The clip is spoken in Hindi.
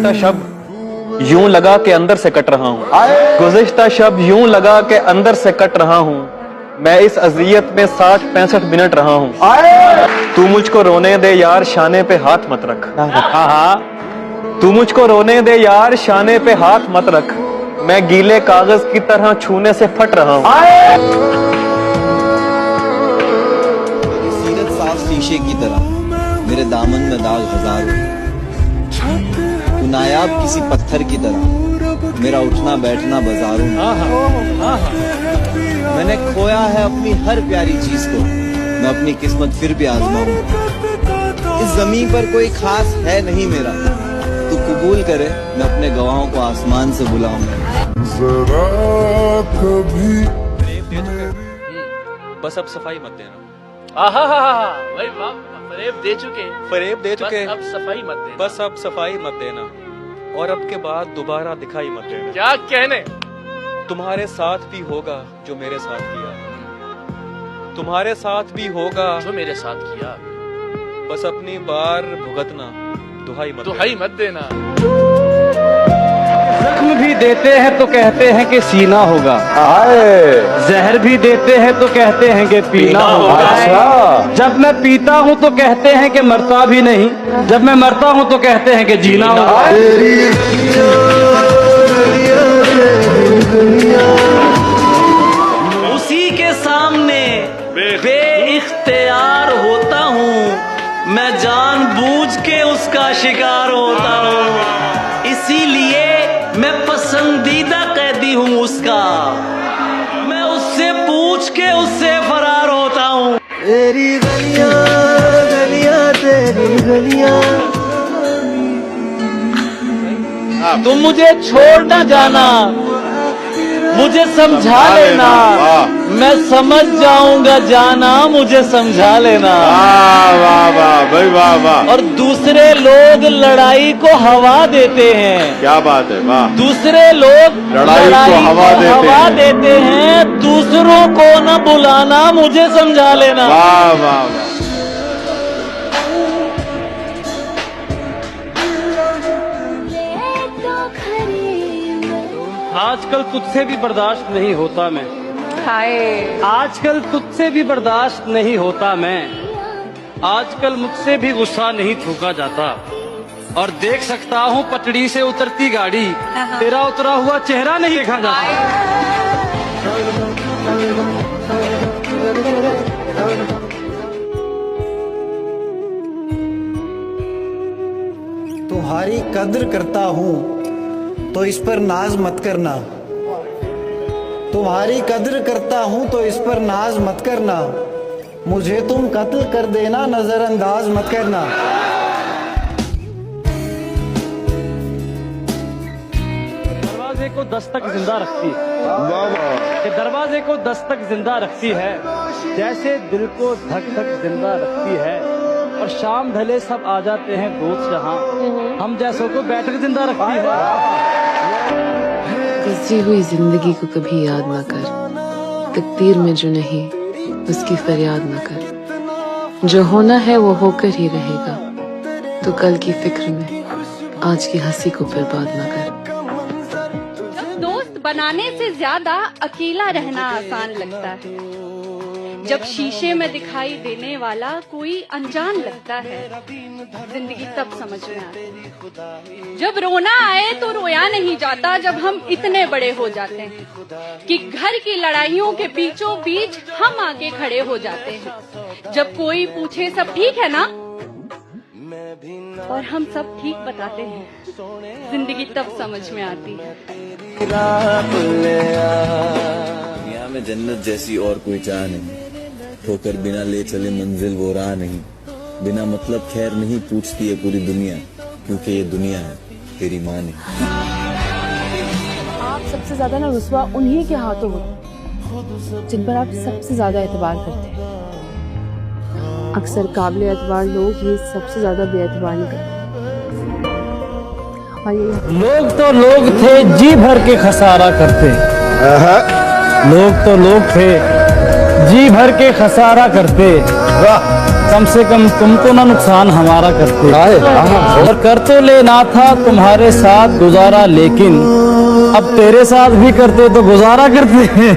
गुज़िश्ता शब यूं लगा के अंदर से कट रहा हूँ, गुज़िश्ता शब यूं लगा के अंदर से कट रहा हूँ, मैं इस अज़ियत में 60-65 मिनट रहा हूँ। तू मुझको रोने दे यार, शाने पे हाथ मत रख। तू मुझको रोने दे यार, शाने पे हाथ मत रख, मैं गीले कागज की तरह छूने से फट रहा हूँ। सीरत साफ शीशे की तरह मेरे दामन में दाग हजारों, तू नायाब किसी पत्थर की तरह मेरा उठना बैठना बाजारों में। मैंने खोया है अपनी हर प्यारी चीज को, मैं अपनी किस्मत फिर भी आजमाऊं। इस जमीन पर कोई खास है नहीं मेरा, तू कबूल करे मैं अपने गवाहों को आसमान से बुलाऊं। जरा कभी बस अब सफाई मत देना। भाई वाह, फरेब दे चुके, फरेब दे चुके, बस अब सफाई मत देना। बस अब सफाई मत देना, और अब के बाद दोबारा दिखाई मत देना। क्या कहने? तुम्हारे साथ भी होगा जो मेरे साथ किया, तुम्हारे साथ भी होगा जो मेरे साथ किया, बस अपनी बार भुगतना, दुहाई मत देना। जख्म भी देते हैं तो कहते हैं कि सीना होगा, जहर भी देते हैं तो कहते हैं कि पीना होगा। अच्छा। जब मैं पीता हूँ तो कहते हैं कि मरता भी नहीं, जब मैं मरता हूँ तो कहते हैं कि जीना होगा। उसी के सामने बेइख्तियार होता हूँ, मैं जानबूझ के उसका शिकार होता हूँ, इसीलिए मैं पसंदीदा कैदी हूँ उसका, मैं उससे पूछ के उससे फरार होता हूँ। तेरी गलियां गलियां तेरी गलियां, तुम मुझे छोड़ न जाना, मुझे समझा लेना, मैं समझ जाऊंगा जाना, मुझे समझा लेना। वाह वाह भाई वाह वाह, और दूसरे लोग लड़ाई को हवा देते हैं, क्या बात है, वाह। दूसरे लोग लड़ाई को हवा देते हैं, दूसरों को न बुलाना, मुझे समझा लेना। वाह वाह वाह। आजकल तुझसे भी बर्दाश्त नहीं होता मैं, आजकल तुझसे भी बर्दाश्त नहीं होता मैं, आजकल मुझसे भी गुस्सा नहीं थूका जाता, और देख सकता हूँ पटड़ी से उतरती गाड़ी, तेरा उतरा हुआ चेहरा नहीं देखा जाता। तुम्हारी कद्र करता हूँ तो इस पर नाज मत करना, तुम्हारी कद्र करता हूँ तो इस पर नाज मत करना, मुझे तुम कत्ल कर देना, नजरअंदाज मत करना। दरवाजे को दस्तक जिंदा रखती है, कि दरवाजे को दस्तक जिंदा रखती है, जैसे दिल को धक धक जिंदा रखती है, और शाम ढले सब आ जाते हैं दोस्त जहां, हम जैसों को बैठक जिंदा रखती है। गुजरी हुई जिंदगी को कभी याद ना कर, तकदीर में जो नहीं उसकी फरियाद ना कर, जो होना है वो होकर ही रहेगा, तो कल की फिक्र में आज की हंसी को बर्बाद ना कर। दोस्त बनाने से ज्यादा अकेला रहना आसान लगता है, जब शीशे में दिखाई देने वाला कोई अनजान लगता है, जिंदगी तब समझ में आती है। जब रोना आए तो रोया नहीं जाता, जब हम इतने बड़े हो जाते हैं कि घर की लड़ाइयों के बीचों बीच हम आगे खड़े हो जाते हैं। जब कोई पूछे सब ठीक है ना, और हम सब ठीक बताते हैं, जिंदगी तब समझ में आती है। दुनिया में जन्नत जैसी और कोई चाह नहीं, ठोकर बिना ले चले मंजिल वो राह नहीं, बिना मतलब खैर नहीं पूछती है पूरी दुनिया, क्योंकि ये दुनिया है तेरी माँ नहीं। आप सबसे ज्यादा ना रुसवा उन्हीं के हाथों होते जिन पर आप सबसे ज्यादा एतबार करते हैं। अक्सर काबिल एतबार लोग ही सबसे ज्यादा बेएतबार नहीं करते। लोग तो लोग थे जी भर के खसारा करते, लोग तो लोग थे जी भर के खसारा करते, कम से कम तुम तो ना नुकसान हमारा करते और कर तो लेना था तुम्हारे साथ गुजारा, लेकिन अब तेरे साथ भी करते तो गुजारा करते।